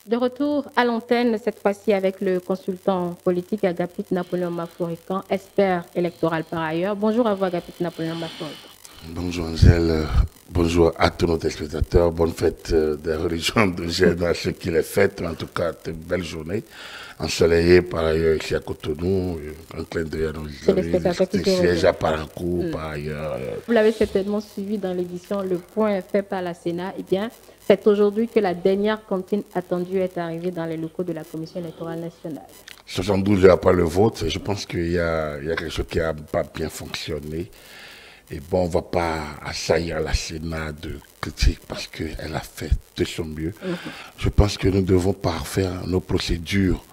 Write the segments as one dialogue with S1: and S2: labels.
S1: De retour à l'antenne, cette fois-ci avec le consultant politique Agapit Napoléon Mafourican, expert électoral par ailleurs. Bonjour à vous Agapit Napoléon Mafourican.
S2: Bonjour Angèle, bonjour à tous nos téléspectateurs, bonne fête des religions de Gênes à ceux qui les fêtent, en tout cas, une belle journée. Ensoleillé par ailleurs ici à Cotonou, un clin d'œil à nos amis, siège à Parakou par ailleurs.
S1: Vous l'avez certainement suivi dans l'édition Le Point fait par la Sénat. Eh bien, c'est aujourd'hui que la dernière cantine attendue est arrivée dans les locaux de la Commission électorale nationale.
S2: 72 heures après le vote, je pense qu'il y a quelque chose qui n'a pas bien fonctionné. Et bon, on ne va pas assaillir la Sénat de critiques parce qu'elle a fait de son mieux. Je pense que nous devons parfaire nos procédures,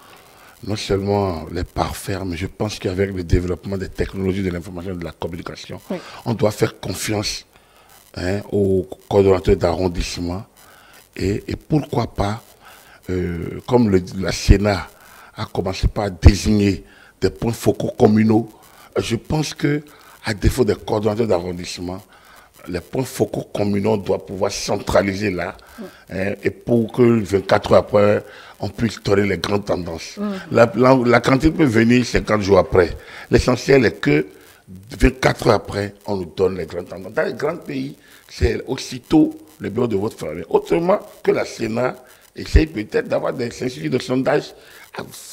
S2: non seulement les parfaire, mais je pense qu'avec le développement des technologies de l'information et de la communication, on doit faire confiance aux coordonnateurs d'arrondissement et pourquoi pas, comme la Sénat a commencé par désigner des points focaux communaux, je pense que à défaut des coordonnateurs d'arrondissement, les points focaux communaux doivent pouvoir centraliser là, et pour que 24 heures après, on puisse donner les grandes tendances. La cantine peut venir 50 jours après. L'essentiel est que 24 heures après, on nous donne les grandes tendances. Dans les grands pays, c'est aussitôt le bureau de vote fermé. Autrement que la Sénat essaye peut-être d'avoir des instituts de sondage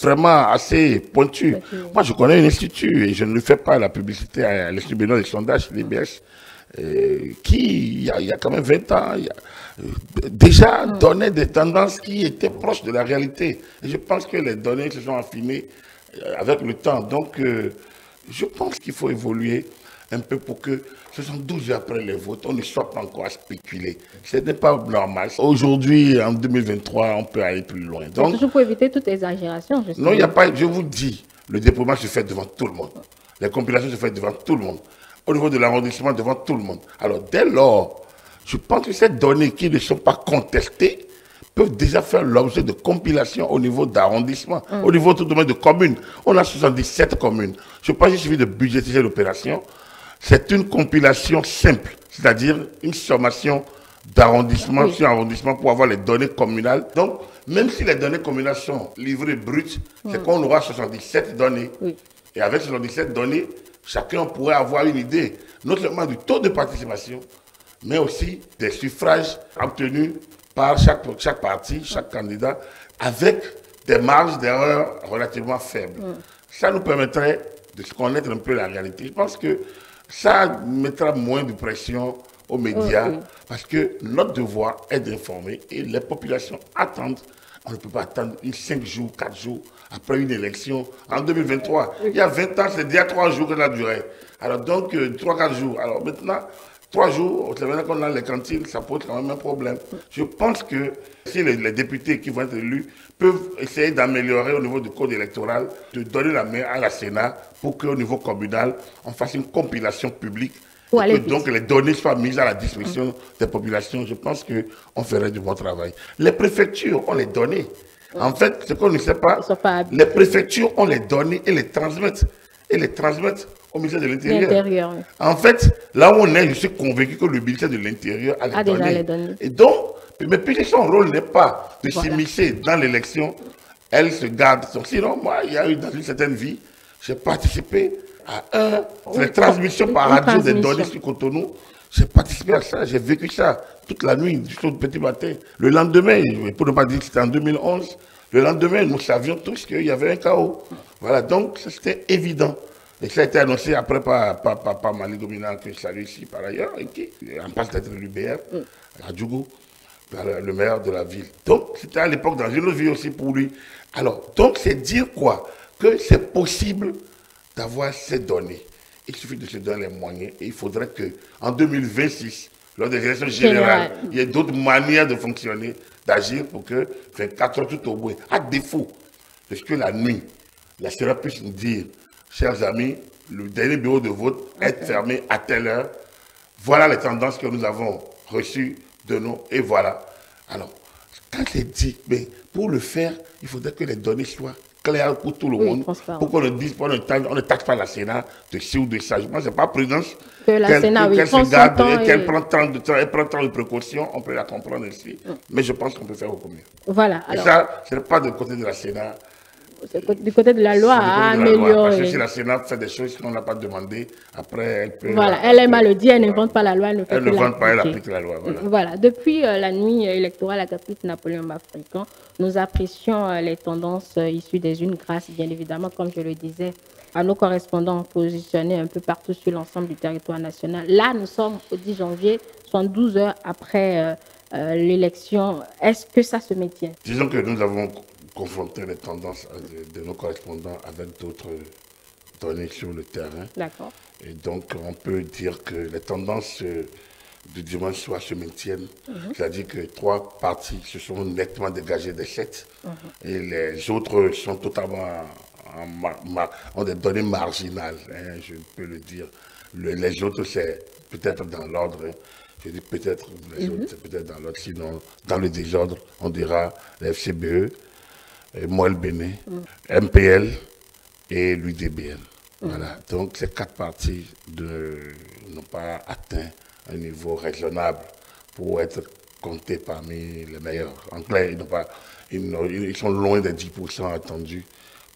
S2: vraiment assez pointus. Moi, je connais un institut et je ne lui fais pas la publicité à l'Institut Bénin des sondages, l'IBS, qui, il y a quand même 20 ans, déjà donnait des tendances qui étaient proches de la réalité. Et je pense que les données se sont affinées avec le temps. Donc, je pense qu'il faut évoluer un peu pour que 72 heures après les votes, on ne soit pas encore à spéculer. Ce n'est pas normal. Aujourd'hui, en 2023, on peut aller plus loin.
S1: Donc, toujours pour éviter toute exagération, justement.
S2: Non, il n'y a pas, je vous dis, le déploiement se fait devant tout le monde. Les compilations se font devant tout le monde. Au niveau de l'arrondissement, devant tout le monde. Alors, dès lors, je pense que ces données qui ne sont pas contestées peuvent déjà faire l'objet de compilation au niveau d'arrondissement, au niveau tout de même de communes. On a 77 communes. Je pense qu'il suffit de budgétiser l'opération. C'est une compilation simple, c'est-à-dire une sommation d'arrondissement sur arrondissement pour avoir les données communales. Donc, même si les données communales sont livrées brutes, c'est qu'on aura 77 données. Et avec 77 données, chacun pourrait avoir une idée, non seulement du taux de participation, mais aussi des suffrages obtenus par chaque parti, chaque candidat, avec des marges d'erreur relativement faibles. Ça nous permettrait de connaître un peu la réalité. Je pense que ça mettra moins de pression aux médias parce que notre devoir est d'informer et les populations attendent. On ne peut pas attendre 5 jours, 4 jours après une élection en 2023. Il y a 20 ans, c'est déjà 3 jours que ça durait. Alors donc, 3-4 jours. Alors maintenant, 3 jours, c'est maintenant qu'on a les cantines, ça pose quand même un problème. Je pense que si les députés qui vont être élus peuvent essayer d'améliorer au niveau du code électoral, de donner la main à la Sénat pour qu'au niveau communal, on fasse une compilation publique. Et que donc les données soient mises à la disposition des populations. Je pense qu'on ferait du bon travail. Les préfectures ont les données. En fait, ce qu'on ne sait pas, les préfectures ont les données et les transmettent. Et les transmettent au ministère de l'Intérieur. En fait, là où on est, je suis convaincu que le ministère de l'Intérieur a les données. Et donc, mais puis son rôle n'est pas de s'immiscer dans l'élection, elle se garde. Sinon, moi, il y a eu dans une certaine vie, j'ai participé à les transmissions par radio des données sur Cotonou. J'ai participé à ça, j'ai vécu ça toute la nuit, jusqu'au petit matin. Le lendemain, pour ne pas dire que c'était en 2011, le lendemain, nous savions tous qu'il y avait un chaos. Voilà, donc c'était évident. Et ça a été annoncé après par Mali Dominant, que je salue ici par ailleurs, et qui en passe d'être l'UBR, à Djougou, le maire de la ville. Donc, c'était à l'époque dans une autre vie aussi pour lui. Alors, donc, c'est dire quoi? Que c'est possible d'avoir ces données. Il suffit de se donner les moyens et il faudrait qu'en 2026, lors des élections générales, il y ait d'autres manières de fonctionner, d'agir pour que 24 heures tout au bout, à défaut de ce que la nuit, la Sénat puisse nous dire, chers amis, le dernier bureau de vote est fermé à telle heure. Voilà les tendances que nous avons reçues de nous et voilà. Alors, quand c'est dit, mais pour le faire, il faudrait que les données soient clair pour tout le monde, pour qu'on ne dise pas, on ne taxe pas la Sénat de ci ou de ça. Je pense que ce n'est pas prudence.
S1: Que la Sénat, oui,
S2: qu'elle se garde et qu'elle prend tant de temps, elle prend tant de précautions, on peut la comprendre ici. Mais je pense qu'on peut faire beaucoup mieux.
S1: Voilà.
S2: Et alors, ça, ce n'est pas du côté de la Sénat.
S1: Du côté de la loi à améliorer.
S2: Parce que si la Sénat fait des choses qu'on n'a pas demandé, après elle peut...
S1: Voilà, elle aime à le dire, elle n'invente pas la loi, elle ne fait
S2: elle
S1: que
S2: l'applique. Elle
S1: l'appliquer.
S2: applique la loi, voilà.
S1: Voilà, depuis la nuit électorale à Capitale Napoléon Bafrican, nous apprécions les tendances issues des unes grâce, bien évidemment, comme je le disais, à nos correspondants positionnés un peu partout sur l'ensemble du territoire national. Là, nous sommes au 10 janvier, 72 heures après l'élection. Est-ce que ça se maintient?
S2: Disons que nous avons confronté les tendances de nos correspondants avec d'autres données sur le terrain.
S1: D'accord. Et
S2: donc, on peut dire que les tendances du dimanche soir se maintiennent. C'est-à-dire que 3 partis se sont nettement dégagés des 7 et les autres sont totalement ont des données marginales, hein, je peux le dire. Les autres, c'est peut-être dans l'ordre. Hein. Je dis peut-être, les autres, c'est peut-être dans l'ordre. Sinon, dans le désordre, on dira le FCBE, Moël Béné, MPL et l'UDBN. Voilà. Donc, ces 4 partis n'ont pas atteint un niveau raisonnable pour être comptés parmi les meilleurs. En clair, ils sont loin des 10% attendus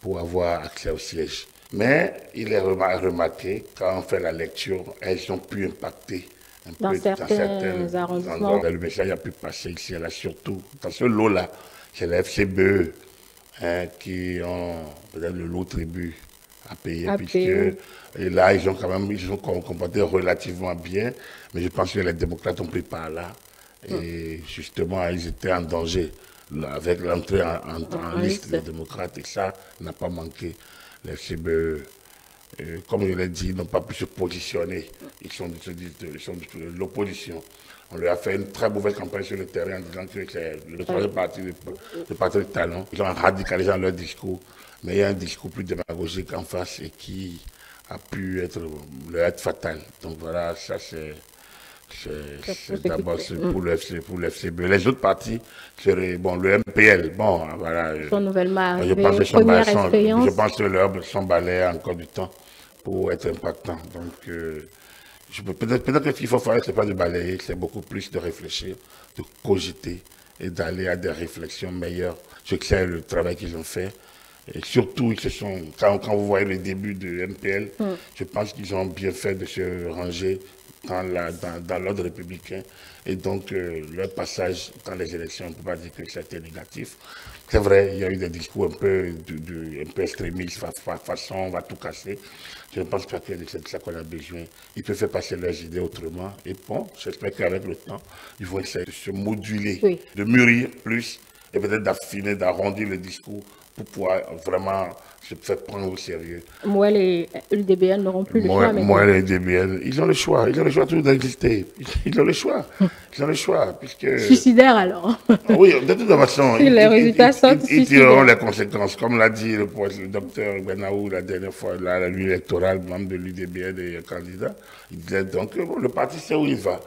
S2: pour avoir accès au siège. Mais il est remarqué, quand on fait la lecture, elles ont pu impacter un
S1: dans
S2: peu
S1: certains arrondissements.
S2: Le message a pu passer ici, là, surtout dans ce lot-là, c'est le FCBE hein, qui ont peut-être le lot tribut à payer, puisque et là, ils ont comporté relativement bien, mais je pense que les démocrates ont pris par là, et justement, ils étaient en danger là, avec l'entrée en liste des démocrates, et ça n'a pas manqué. Les FCBE, comme je l'ai dit, n'ont pas pu se positionner, ils sont de l'opposition. On leur a fait une très mauvaise campagne sur le terrain en disant que c'est le troisième parti, le parti de talent. Ils ont radicalisé dans leur discours, mais il y a un discours plus démagogique en face et qui a pu être fatal. Donc voilà, ça c'est d'abord pour le FCB. Les autres partis seraient, bon, le MPL, bon, voilà.
S1: Sont nouvellement
S2: je pense que leur s'emballer encore du temps pour être impactant. Donc, peut-être qu'il faut faire, ce n'est pas de balayer, c'est beaucoup plus de réfléchir, de cogiter et d'aller à des réflexions meilleures. Je sais le travail qu'ils ont fait. Et surtout, quand vous voyez le début de MPL, je pense qu'ils ont bien fait de se ranger dans l'ordre républicain. Et donc, leur passage dans les élections, on ne peut pas dire que c'était négatif. C'est vrai, il y a eu des discours un peu extrémistes, façon, on va tout casser. Je ne pense pas que c'est de ça qu'on a besoin. Ils peuvent faire passer leurs idées autrement. Et bon, j'espère qu'avec le temps, ils vont essayer de se moduler, de mûrir plus, et peut-être d'affiner, d'arrondir le discours pour pouvoir vraiment se faire prendre au sérieux.
S1: Moi, les UDBN n'auront plus le choix.
S2: Moi, les UDBN, ils ont le choix. Ils ont le choix toujours d'exister. Ils ont le choix. Ils ont le choix. Puisque...
S1: Suicidaire alors.
S2: Oui, de toute façon,
S1: les résultats sortent
S2: ils tireront les conséquences. Comme l'a dit le docteur Benaou la dernière fois, là, la nuit électorale, membre de l'UDBN et candidat, il disait donc bon, le parti sait où il va.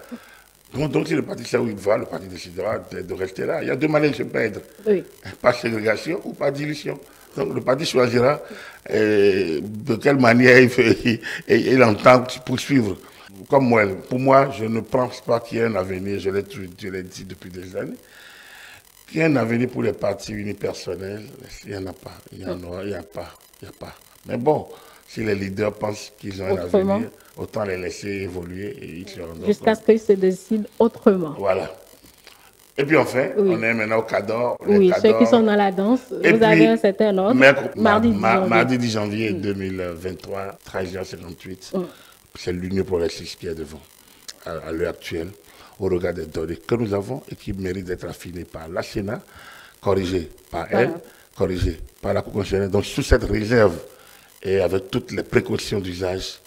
S2: Donc, si le parti sait où il va, le parti décidera de rester là. Il y a 2 manières de se perdre. Oui. Par ségrégation ou par dilution. Donc, le parti choisira de quelle manière il entend poursuivre. Comme moi, pour moi, je ne pense pas qu'il y ait un avenir, je l'ai dit depuis des années, qu'il y ait un avenir pour les partis unipersonnels. Il n'y en a pas. Il n'y a pas. Mais bon, si les leaders pensent qu'ils ont un avenir, autant les laisser évoluer et ils seront
S1: jusqu'à ce qu'ils se décident autrement.
S2: Voilà. Et puis enfin, on est maintenant au Cador.
S1: Oui, ceux qui sont dans la danse, vous avez un certain ordre.
S2: Mardi 10 janvier 2023, 13h58, c'est l'Union progressiste qui est devant, à l'heure actuelle, au regard des données que nous avons et qui méritent d'être affinées par la Sénat, corrigées par elle, corrigées par la Cour constitutionnelle. Donc sous cette réserve et avec toutes les précautions d'usage,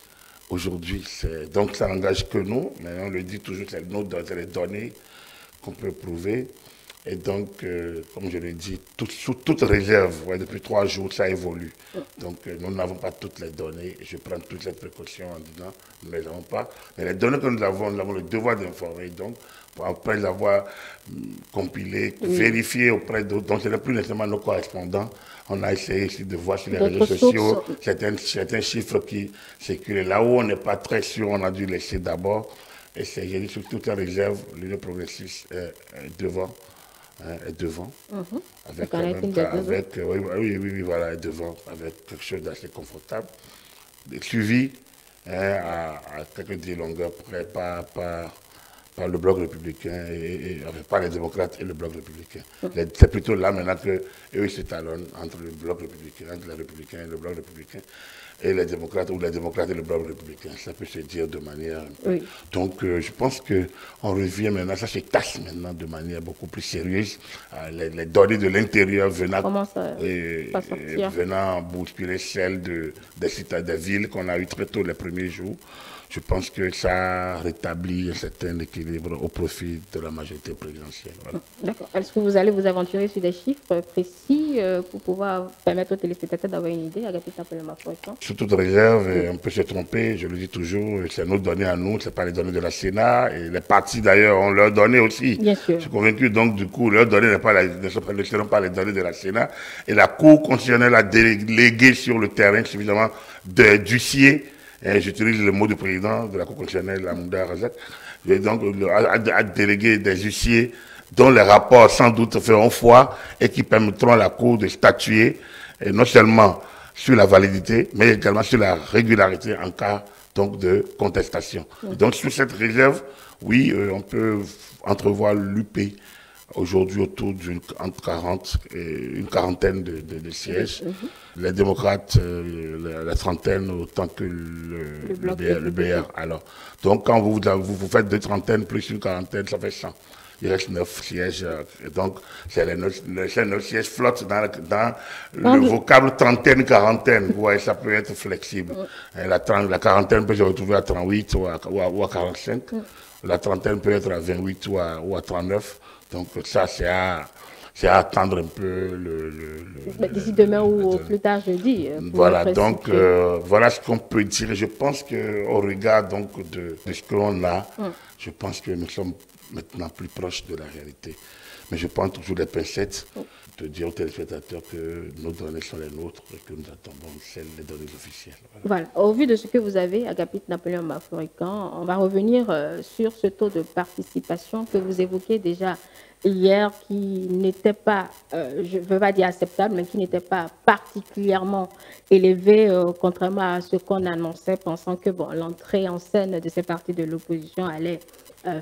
S2: aujourd'hui, donc ça n'engage que nous, mais on le dit toujours, c'est les données qu'on peut prouver. Et donc, comme je l'ai dit, sous toute réserve, ouais, depuis 3 jours, ça évolue. Donc, nous n'avons pas toutes les données. Je prends toutes les précautions en disant, nous ne les avons pas. Mais les données que nous avons le devoir d'informer. Donc, après les avoir compilées, vérifiées auprès d'autres, donc ce n'est plus nécessairement nos correspondants. On a essayé ici de voir sur les réseaux sociaux certains chiffres qui circulent. Là où on n'est pas très sûr, on a dû laisser d'abord essayer sur toute la réserve, l'Union progressiste est devant. Est devant, avec, oui, voilà, est devant, avec quelque chose d'assez confortable, suivi à quelques longueurs près par le bloc républicain, pas les démocrates et le bloc républicain. C'est plutôt là maintenant qu'eux ils s'étalonnent entre le bloc républicain, entre les républicains et le bloc républicain, et les démocrates, ou les démocrates et le bloc républicain. Ça peut se dire de manière... Oui. Donc je pense qu'on revient maintenant, ça se tasse maintenant de manière beaucoup plus sérieuse. Les données de l'intérieur venant bousculer celles des villes qu'on a eues très tôt les premiers jours. Je pense que ça rétablit un certain équilibre au profit de la majorité présidentielle. Voilà.
S1: D'accord. Est-ce que vous allez vous aventurer sur des chiffres précis pour pouvoir permettre aux téléspectateurs d'avoir une idée?
S2: Sous toute réserve, on peut se tromper, je le dis toujours, c'est nos données à nous, ce n'est pas les données de la Sénat. Et les partis d'ailleurs ont leurs données aussi. Bien sûr. Je suis convaincu donc du coup, leurs données ne seront pas les données de la Sénat. Et la Cour constitutionnelle a délégué sur le terrain suffisamment d'huissiers. J'utilise le mot du président de la Cour constitutionnelle, Amounda Razak, donc a délégué des huissiers dont les rapports sans doute feront foi et qui permettront à la Cour de statuer non seulement sur la validité, mais également sur la régularité en cas donc, de contestation. Donc sous cette réserve, oui, on peut entrevoir l'UP aujourd'hui autour entre 40 et une quarantaine de sièges. Les démocrates, la trentaine autant que le BR. Alors, donc quand vous faites 2 trentaines plus une quarantaine, ça fait 100. Il reste 9 sièges. Donc, ces 9 sièges flottent dans le vocable trentaine-quarantaine. Ouais, ça peut être flexible. La quarantaine peut se retrouver à 38 ou à 45. La trentaine peut être à 28 ou à 39. Donc ça, c'est à attendre un peu
S1: d'ici demain ou plus tard jeudi.
S2: Voilà, donc voilà ce qu'on peut dire. Je pense qu'au regard donc, de ce que l'on a, je pense que nous sommes maintenant plus proches de la réalité. Mais je prends toujours des pincettes de dire aux téléspectateurs que nos données sont les nôtres et que nous attendons celles des données officielles.
S1: Voilà. Au vu de ce que vous avez, Agapit Napoléon Bafouékan, on va revenir sur ce taux de participation que vous évoquiez déjà hier, qui n'était pas, je ne veux pas dire acceptable, mais qui n'était pas particulièrement élevé, contrairement à ce qu'on annonçait, pensant que bon, l'entrée en scène de ces partis de l'opposition allait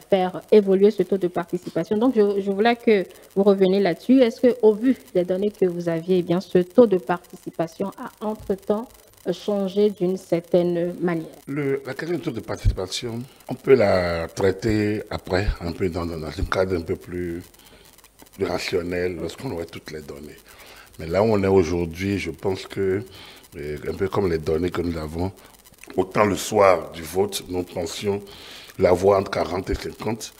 S1: faire évoluer ce taux de participation. Donc, je voulais que vous reveniez là-dessus. Est-ce qu'au vu des données que vous aviez, eh bien, ce taux de participation a entre-temps changé d'une certaine manière?
S2: La question du taux de participation, on peut la traiter après, un peu dans un cadre un peu plus rationnel, lorsqu'on aurait toutes les données. Mais là où on est aujourd'hui, je pense que, un peu comme les données que nous avons, autant le soir du vote, nous pensions l'avoir entre 40 et 50.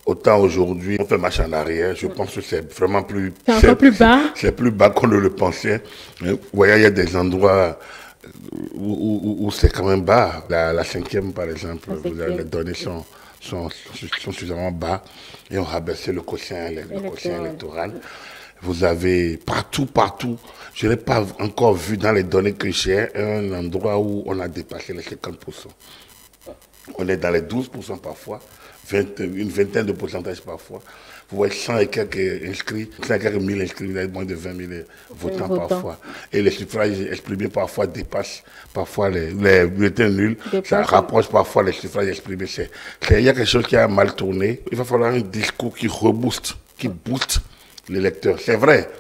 S2: Autant aujourd'hui, on fait marche en arrière. Je pense que c'est vraiment plus...
S1: C'est encore plus bas.
S2: C'est plus bas qu'on ne le pensait. Vous voyez, il y a des endroits où c'est quand même bas. La 5e, par exemple, les données sont suffisamment bas. Et on rabaissé le quotient électoral. Vous avez partout, je n'ai pas encore vu dans les données que j'ai un endroit où on a dépassé les 50%. On est dans les 12% parfois, une vingtaine de pourcentages parfois. Vous voyez 100 et quelques inscrits, 100 et quelques mille inscrits, vous avez moins de 20 000 votants parfois. Et les suffrages exprimés parfois dépassent parfois les bulletins nuls. Ça rapproche parfois les suffrages exprimés. Il y a quelque chose qui a mal tourné. Il va falloir un discours qui rebooste, qui booste l'électeur. C'est vrai.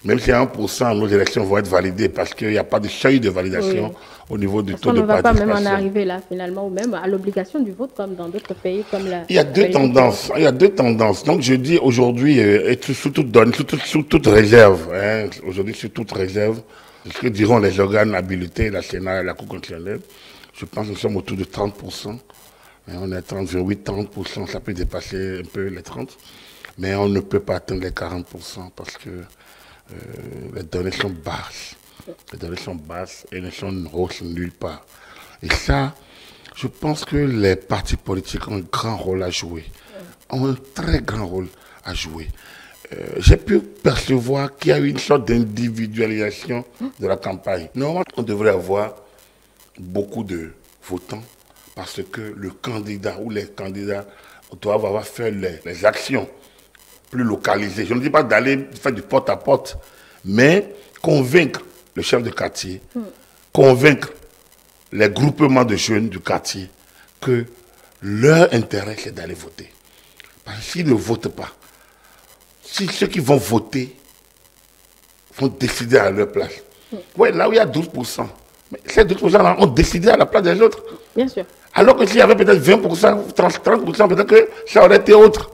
S2: Même si à 1%, nos élections vont être validées parce qu'il n'y a pas de seuil de validation au niveau du taux de participation. On ne va pas
S1: même en arriver là, finalement, ou même à l'obligation du vote comme dans d'autres pays comme la...
S2: Il y a deux tendances. Il y a deux tendances. Donc je dis aujourd'hui, sous toute réserve, hein, aujourd'hui sous toute réserve, ce que diront les organes habilités, la Sénat et la Cour constitutionnelle, je pense que nous sommes autour de 30%. On est à 30,8, 30%, ça peut dépasser un peu les 30%. Mais on ne peut pas atteindre les 40% parce que les données sont basses. Les données sont basses et ne sont hausses nulle part. Et ça, je pense que les partis politiques ont un grand rôle à jouer. Ont un très grand rôle à jouer. J'ai pu percevoir qu'il y a eu une sorte d'individualisation de la campagne. Normalement, on devrait avoir beaucoup de votants parce que le candidat ou les candidats doivent avoir fait les actions plus localisées. Je ne dis pas d'aller faire du porte-à-porte, mais convaincre le chef de quartier, convaincre les groupements de jeunes du quartier que leur intérêt, c'est d'aller voter. Parce que s'ils ne votent pas, si ceux qui vont voter vont décider à leur place. Oui, là où il y a 12%, mais ces 12%-là ont décidé à la place des autres.
S1: Bien sûr.
S2: Alors que s'il y avait peut-être 20%, 30%, peut-être que ça aurait été autre.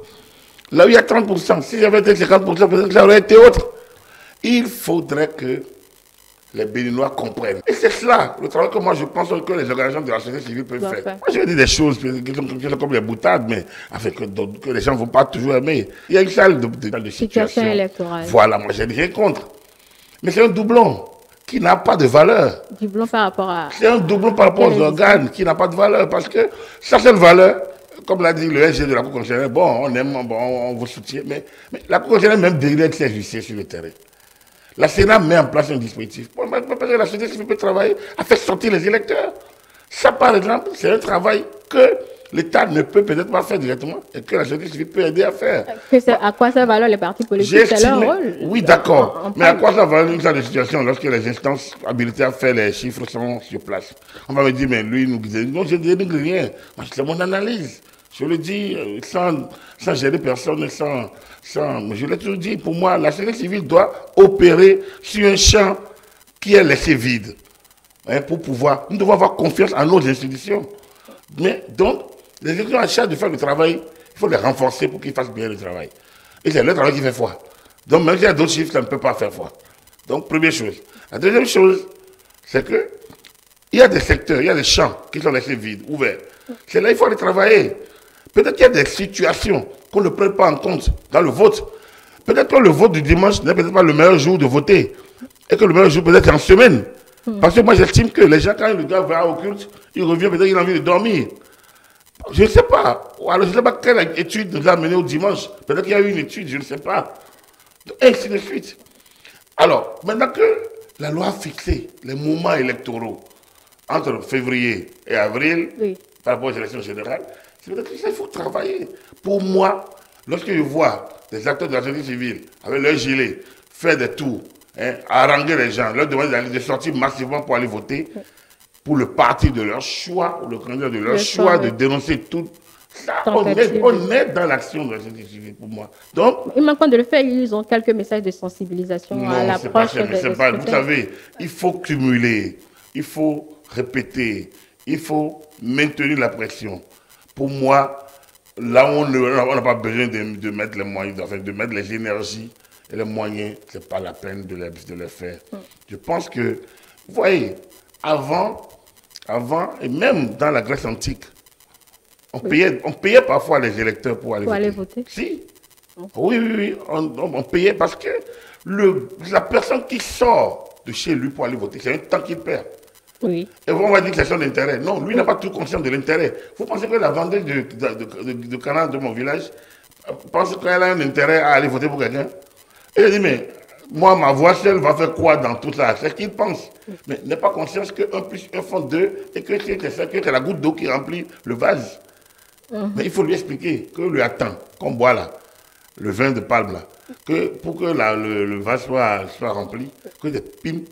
S2: Là où il y a 30%, s'il y avait peut-être 50%, peut-être que ça aurait été autre. Il faudrait que les Béninois comprennent. Et c'est cela, le travail que moi je pense que les organisations de la société civile peuvent faire. Moi je vais dire des choses qui sont comme les boutades, mais enfin, que les gens ne vont pas toujours aimer. Il y a une salle de situation
S1: électorale.
S2: Voilà, moi j'ai rien contre. Mais c'est un doublon qui n'a pas de valeur.
S1: Doublon par rapport à...
S2: C'est un doublon par rapport aux organes qui n'a pas de valeur. Parce que sa seule valeur, comme l'a dit le SG de la Cour constitutionnelle, bon, on aime, bon, on vous soutient, mais la Cour constitutionnelle même délègue ses huissiers sur le terrain. La Sénat met en place un dispositif. Parce que la société civile peut travailler à faire sortir les électeurs. Ça, par exemple, c'est un travail que l'État ne peut peut-être pas faire directement et que la société civile peut aider à faire.
S1: À quoi ça valeur les partis politiques? C'est leur rôle.
S2: Oui, d'accord. Mais à quoi ça valeur une sorte de situation lorsque les instances habilitées à faire les chiffres sont sur place? On va me dire, mais lui, nous disait, non, je ne dis rien. C'est mon analyse. Je le dis sans gêner personne, je l'ai toujours dit, pour moi, la société civile doit opérer sur un champ qui est laissé vide. Hein, pour pouvoir, nous devons avoir confiance en nos institutions. Mais donc, les institutions en charge de faire le travail, il faut les renforcer pour qu'ils fassent bien le travail. Et c'est le travail qui fait foi. Donc, même s'il y a d'autres chiffres, ça ne peut pas faire foi. Donc, première chose. La deuxième chose, c'est que il y a des secteurs, il y a des champs qui sont laissés vides, ouverts. C'est là qu'il faut aller travailler. Peut-être qu'il y a des situations qu'on ne prend pas en compte dans le vote. Peut-être que le vote du dimanche n'est peut-être pas le meilleur jour de voter. Et que le meilleur jour peut-être en semaine. Parce que moi j'estime que les gens, quand le gars va au culte, il revient, peut-être qu'il a envie de dormir. Je ne sais pas. Alors je ne sais pas quelle étude nous a amené au dimanche. Peut-être qu'il y a eu une étude, je ne sais pas. Et ainsi de suite. Alors, maintenant que la loi a fixé les moments électoraux entre février et avril, par rapport aux élections générales, c'est peut-être que ça, il faut travailler. Pour moi, lorsque je vois des acteurs de la société civile, avec leur gilet, faire des tours, hein, haranguer les gens, leur demander de sortir massivement pour aller voter, pour le parti de leur choix, ou le candidat de leur choix, de dénoncer tout, ça, on est dans l'action de la société civile, pour moi. Donc,
S1: et maintenant de le faire, ils ont quelques messages de sensibilisation à l'approche de
S2: vous savez, il faut cumuler, il faut répéter, il faut maintenir la pression. Pour moi, là où on n'a pas besoin de mettre les moyens, enfin, de mettre les énergies et les moyens, ce n'est pas la peine de les faire. Je pense que, vous voyez, avant, et même dans la Grèce antique, on payait parfois les électeurs pour aller voter. Si. Oui, on payait parce que la personne qui sort de chez lui pour aller voter, c'est un temps qu'il perd.
S1: Oui.
S2: Et on va dire que c'est son intérêt. Non, lui n'a pas tout conscience de l'intérêt. Vous pensez que la vendeuse de canard de mon village pense qu'elle a un intérêt à aller voter pour quelqu'un? Et elle dit, mais moi, ma voix seule va faire quoi dans tout ça? C'est ce qu'il pense. Mais n'est pas conscience que 1 plus 1 font 2 et que c'est la goutte d'eau qui remplit le vase. Mais il faut lui expliquer que lui attend, qu'on boit là, le vin de palme là, que pour que le vase soit rempli, que c'est pim,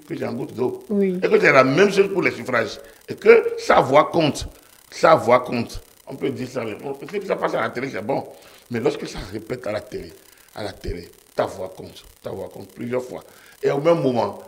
S2: que j'ai un goutte d'eau.
S1: Oui.
S2: Et que c'est la même chose pour les suffrages. Et que sa voix compte. Sa voix compte. On peut dire ça, mais peut-être que ça passe à la télé, c'est bon. Mais lorsque ça répète à la télé, ta voix compte plusieurs fois. Et au même moment,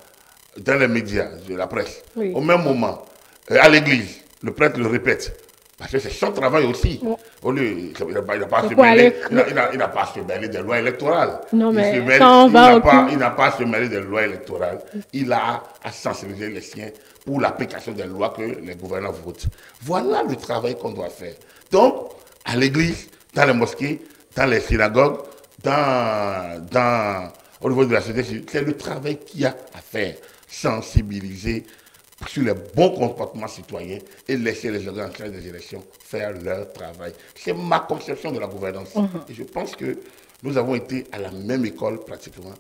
S2: dans les médias, la presse, au même moment, à l'église, le prêtre le répète. Parce que c'est son travail aussi. Au lieu, il n'a pas à se mêler des lois électorales.
S1: Non, mais
S2: il n'a pas à se mêler des lois électorales. Il a à sensibiliser les siens pour l'application des lois que les gouvernants votent. Voilà le travail qu'on doit faire. Donc, à l'église, dans les mosquées, dans les synagogues, au niveau de la société civile. C'est le travail qu'il y a à faire. Sensibiliser sur les bons comportements citoyens et laisser les organes en charge des élections faire leur travail. C'est ma conception de la gouvernance. Et je pense que nous avons été à la même école pratiquement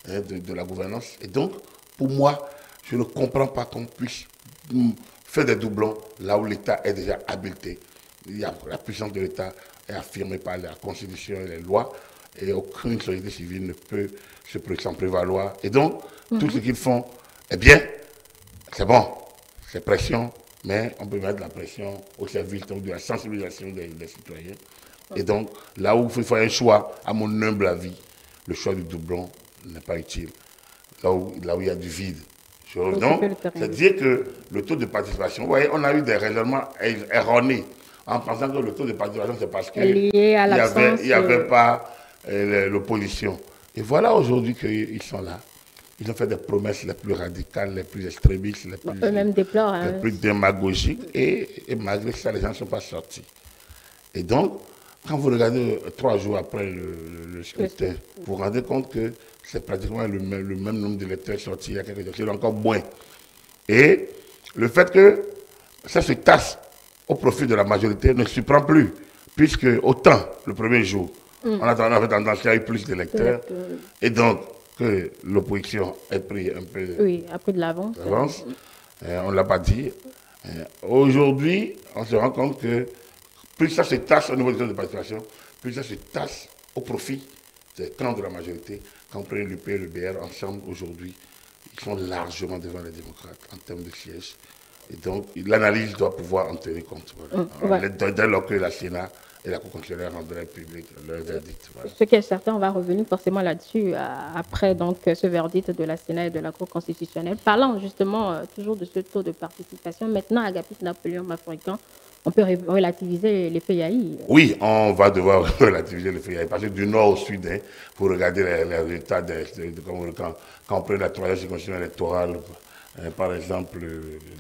S2: de la gouvernance. Et donc, pour moi, je ne comprends pas qu'on puisse faire des doublons là où l'État est déjà habilité. La puissance de l'État est affirmée par la Constitution et les lois, et aucune société civile ne peut s'en prévaloir. Et donc, tout ce qu'ils font, eh bien, c'est bon, c'est pression, mais on peut mettre la pression au service donc, de la sensibilisation des citoyens. Et donc, là où il faut faire un choix, à mon humble avis, le choix du doublon n'est pas utile. Là où il y a du vide. Donc, c'est-à-dire que le taux de participation, vous voyez, on a eu des raisonnements erronés en pensant que le taux de participation, c'est parce qu'il n'y avait pas l'opposition. Et voilà aujourd'hui qu'ils sont là. Ils ont fait des promesses les plus radicales, les plus extrémistes, les plus démagogiques. Et malgré ça, les gens ne sont pas sortis. Et donc, quand vous regardez 3 jours après le scrutin, vous vous rendez compte que c'est pratiquement le même nombre d'électeurs sortis il y a quelques jours, c'est encore moins. Et le fait que ça se tasse au profit de la majorité ne surprend plus, puisque autant le premier jour, on avait tendance qu'il y ait plus d'électeurs, et donc que l'opposition ait pris un peu
S1: de l'avance.
S2: On ne l'a pas dit. Aujourd'hui, on se rend compte que plus ça se tasse au niveau des taux de participation, plus ça se tasse au profit des camps de la majorité. Quand on prend l'UP et le BR ensemble aujourd'hui, ils sont largement devant les démocrates en termes de sièges. Et donc, l'analyse doit pouvoir en tenir compte. Voilà. Dès lors que la Sénat et la Cour constitutionnelle rendraient public leur verdict. Voilà.
S1: Ce qui est certain, on va revenir forcément là-dessus après donc, ce verdict de la Sénat et de la Cour constitutionnelle. Parlant justement toujours de ce taux de participation, maintenant, Agapit Napoléon Mafricain, on peut relativiser l'effet Yahi.
S2: Oui, on va devoir relativiser l'effet Yahi. Parce que du nord au sud, pour regarder les résultats, quand on prend la troisième circonscription électorale, par exemple,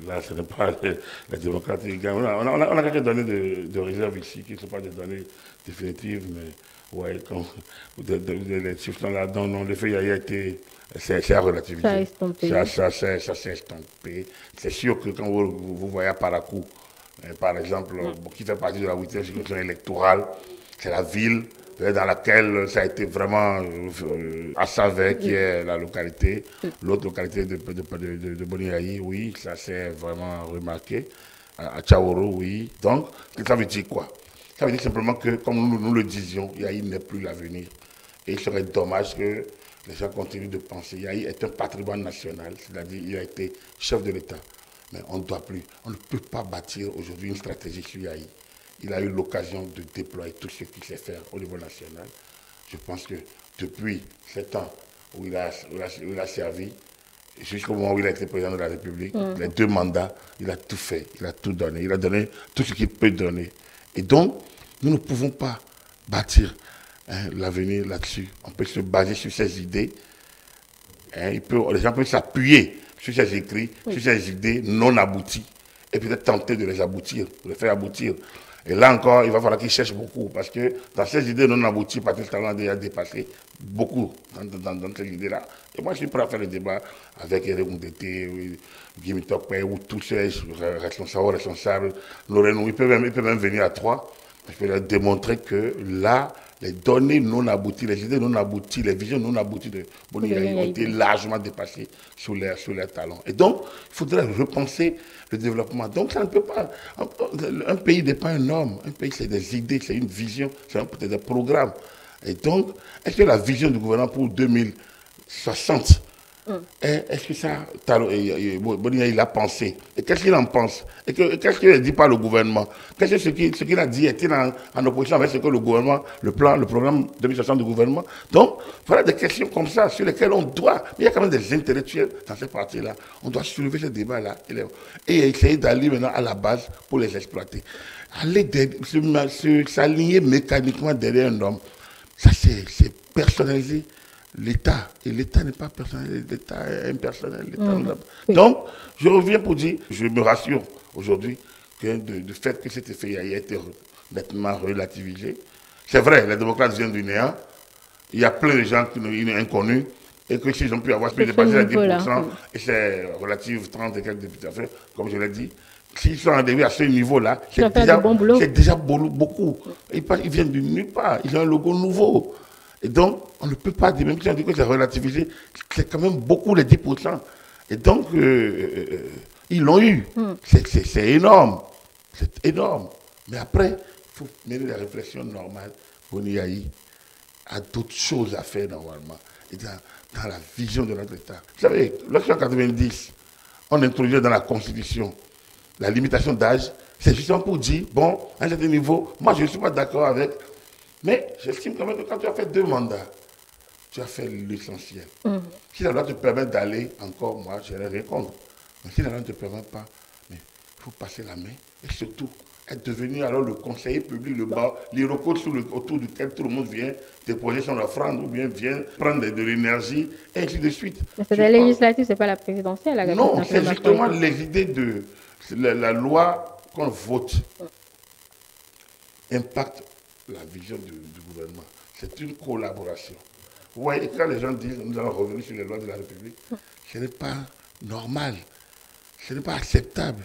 S2: là, ce n'est pas les démocrates qui gagnent. On a quelques données de réserve ici qui ne sont pas des données définitives, mais ouais, les chiffres sont là. Non, l'effet Yahi a été. C'est à relativiser.
S1: Ça a estompé.
S2: Ça s'est estompé. C'est sûr que quand vous voyez à Parakou, par exemple, qui fait partie de la 8e circonscription électorale, c'est la ville dans laquelle ça a été vraiment à Savé, qui est la localité. L'autre localité de Boni-Yahi, oui, ça s'est vraiment remarqué. À Tchaoro, oui. Donc, ça veut dire quoi? Ça veut dire simplement que, comme nous le disions, Yahi n'est plus l'avenir. Et il serait dommage que les gens continuent de penser. Yahi est un patrimoine national, c'est-à-dire qu'il a été chef de l'État. Mais on ne doit plus, on ne peut pas bâtir aujourd'hui une stratégie sur Yahi. Il a eu l'occasion de déployer tout ce qu'il sait faire au niveau national. Je pense que depuis 7 ans où il a servi, jusqu'au moment où il a été président de la République, les 2 mandats, il a tout fait, il a tout donné. Il a donné tout ce qu'il peut donner. Et donc, nous ne pouvons pas bâtir l'avenir là-dessus. On peut se baser sur ses idées. Les gens peuvent s'appuyer sur ses écrits, sur ses idées non abouties, et peut-être tenter de les aboutir, de les faire aboutir. Et là encore, il va falloir qu'il cherche beaucoup, parce que dans ces idées non abouties, Patrice Talon a déjà dépassé beaucoup dans ces idées-là. Et moi, je suis prêt à faire le débat avec Eric Ndete, Guy Mitokpe, ou tous ces responsables, Lorraine, il peut même venir à 3. Je peux leur démontrer que là, les données non abouties, les idées non abouties, les visions non abouties de Boni-Yahi ont été largement dépassées sous leurs talons. Et donc, il faudrait repenser le développement. Donc, ça ne peut pas. Un pays n'est pas un homme. Un pays, c'est des idées, c'est une vision, c'est peut-être des programmes. Et donc, est-ce que la vision du gouvernement pour 2060, est-ce que ça, Boni-Yahi l'a pensé? Et qu'est-ce qu'il en pense? Et qu'est-ce qu'il ne dit pas le gouvernement? Qu'est-ce qu'il a dit? Est-il en opposition avec ce que le gouvernement, le programme 2060 du gouvernement? Donc, voilà des questions comme ça sur lesquelles on doit. Mais il y a quand même des intellectuels dans cette partie-là. On doit soulever ce débat-là et essayer d'aller maintenant à la base pour les exploiter. Aller s'aligner mécaniquement derrière un homme, ça c'est personnalisé. L'État, et l'État n'est pas personnel, l'État est impersonnel. Donc, je reviens pour dire, je me rassure aujourd'hui du fait que cet effet a été nettement relativisé. C'est vrai, les démocrates viennent du néant. Il y a plein de gens qui sont inconnus. Et que s'ils ont pu avoir plus de passer à 10%, et c'est relatif 30 et quelques députés, comme je l'ai dit, s'ils sont arrivés à ce niveau-là, c'est déjà beaucoup. Ils viennent de nulle part. Ils ont un logo nouveau. Et donc, on ne peut pas dire, même si on dit que c'est relativisé, c'est quand même beaucoup les 10%. Et donc, ils l'ont eu. C'est énorme. C'est énorme. Mais après, il faut mener la réflexion normale pour y aller à d'autres choses à faire normalement. Et dans la vision de notre État. Vous savez, lorsqu'en 90, on introduisait dans la Constitution la limitation d'âge, c'est justement pour dire, bon, à un certain niveau, moi je ne suis pas d'accord avec, mais j'estime quand même que quand tu as fait 2 mandats, tu as fait l'essentiel. Si la loi te permet d'aller encore, moi, je vais répondre. Mais si la loi ne te permet pas, il faut passer la main et surtout être devenu alors le conseiller public, les recours autour duquel tout le monde vient déposer son offrande ou bien vient prendre de l'énergie, et ainsi de suite.
S1: C'est la législative, ce n'est pas la présidentielle.
S2: Non, c'est justement les idées de la loi qu'on vote impacte la vision du gouvernement. C'est une collaboration. Vous voyez, quand les gens disent nous allons revenir sur les lois de la République, ce n'est pas normal, ce n'est pas acceptable.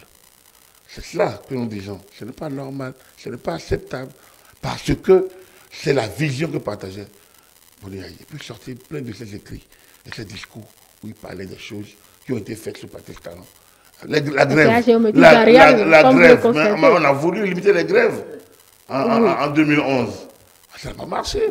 S2: C'est cela que nous disons. Ce n'est pas normal, ce n'est pas acceptable. Parce que c'est la vision que partageait Boniaï. Il peut sortir plein de ses écrits et ses discours où il parlait des choses qui ont été faites sous Patrice Talon. La grève, on a voulu limiter les grèves en 2011. Ça n'a pas marché.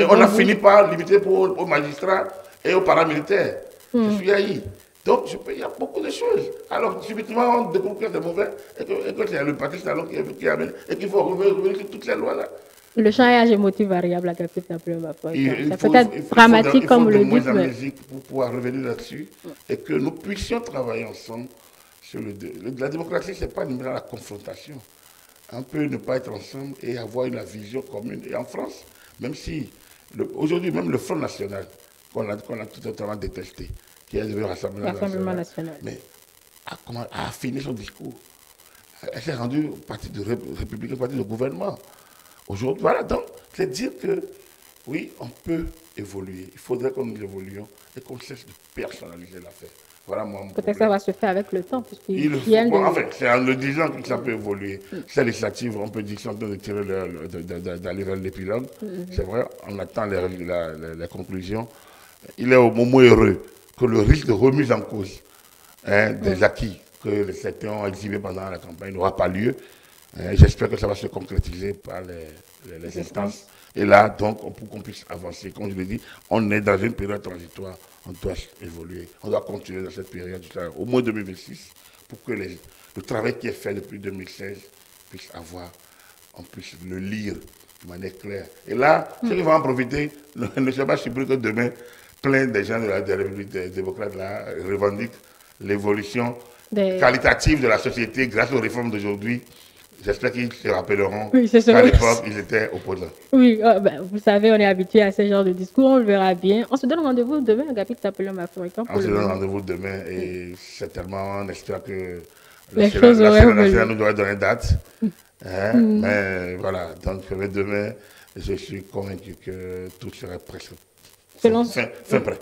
S2: On a fini par limiter aux magistrats et aux paramilitaires. Je suis haï. Donc, il y a beaucoup de choses. Alors, subitement, on découvre que c'est mauvais et que c'est le Patrice Talon qui amène et qu'il faut revenir sur toutes ces lois-là.
S1: Le champ émotif variable, c'est peut-être dramatique comme le dit.
S2: Pour pouvoir revenir là-dessus et que nous puissions travailler ensemble sur la démocratie, ce n'est pas uniquement la confrontation. On peut ne pas être ensemble et avoir une vision commune. Et en France, même si, aujourd'hui, même le Front National, qu'on a tout totalement détesté, qui est devenu Rassemblement national, mais a affiné son discours. Elle s'est rendue parti de républicain, parti de gouvernement. Aujourd'hui, voilà, donc, c'est dire que, oui, on peut évoluer. Il faudrait que nous évoluions et qu'on cesse de personnaliser l'affaire. Voilà mon problème.
S1: Peut-être que ça va se faire avec le temps.
S2: En fait, c'est en le disant que ça peut évoluer. C'est législative, on peut dire qu'ils sont en train de tirer d'aller vers l'épilogue. C'est vrai, on attend les conclusions. Il est au moment heureux que le risque de remise en cause des acquis que certains ont exhibés pendant la campagne n'aura pas lieu. J'espère que ça va se concrétiser par les instances. Et là, donc, pour qu'on puisse avancer, comme je l'ai dit, on est dans une période transitoire. On doit évoluer. On doit continuer dans cette période au moins 2026 pour que le travail qui est fait depuis 2016 on puisse le lire de manière claire. Et là, ceux qui vont en profiter ne sont pas surpris que demain, plein de gens de la République des démocrates là, revendiquent l'évolution qualitative de la société grâce aux réformes d'aujourd'hui. J'espère qu'ils se rappelleront qu'à l'époque, ils étaient opposants.
S1: Oui, vous savez, on est habitué à ce genre de discours, on le verra bien. On se donne rendez-vous demain, Agapit Tapolium Africain.
S2: On se donne rendez-vous demain et certainement, on espère que
S1: la Sénat
S2: nous doit donner date. Mais voilà, donc demain, je suis convaincu que tout serait presque fin prêt.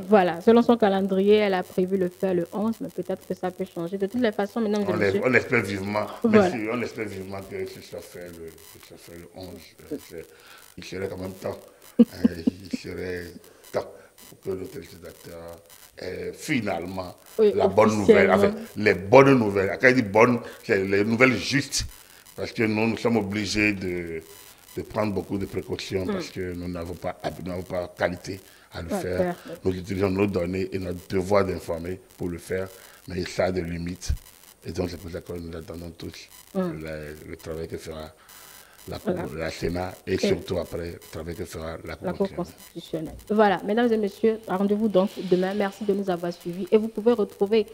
S1: Voilà, selon son calendrier, elle a prévu le faire le 11, mais peut-être que ça peut changer. De toutes les façons, mesdames et messieurs.
S2: On espère vivement, voilà. On espère vivement que ça fait le 11. Il serait quand même temps. Il serait temps pour que le téléspectateur ait finalement la bonne nouvelle. Enfin, les bonnes nouvelles. Quand il dit bonnes, c'est les nouvelles justes. Parce que nous sommes obligés de prendre beaucoup de précautions parce que nous n'avons pas qualité à le faire. Nous utilisons nos données et notre devoir d'informer pour le faire, mais ça a des limites. Et donc c'est pour ça que nous attendons tous le travail que fera la Sénat et surtout après le travail que fera la Cour
S1: constitutionnelle. Voilà, mesdames et messieurs, rendez-vous donc demain. Merci de nous avoir suivis. Et vous pouvez retrouver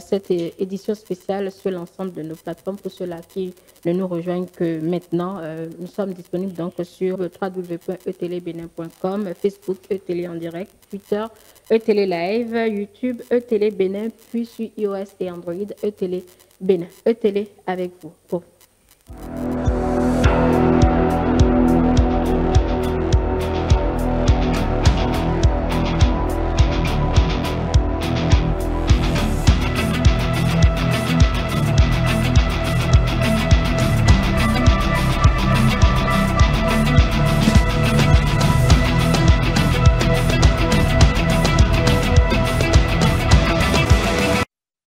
S1: cette édition spéciale sur l'ensemble de nos plateformes. Pour ceux-là qui ne nous rejoignent que maintenant, nous sommes disponibles donc sur www.etélébenin.com, Facebook eTélé en direct, Twitter eTélé Live, YouTube eTélé Bénin, puis sur iOS et Android eTélé Bénin. eTélé avec vous.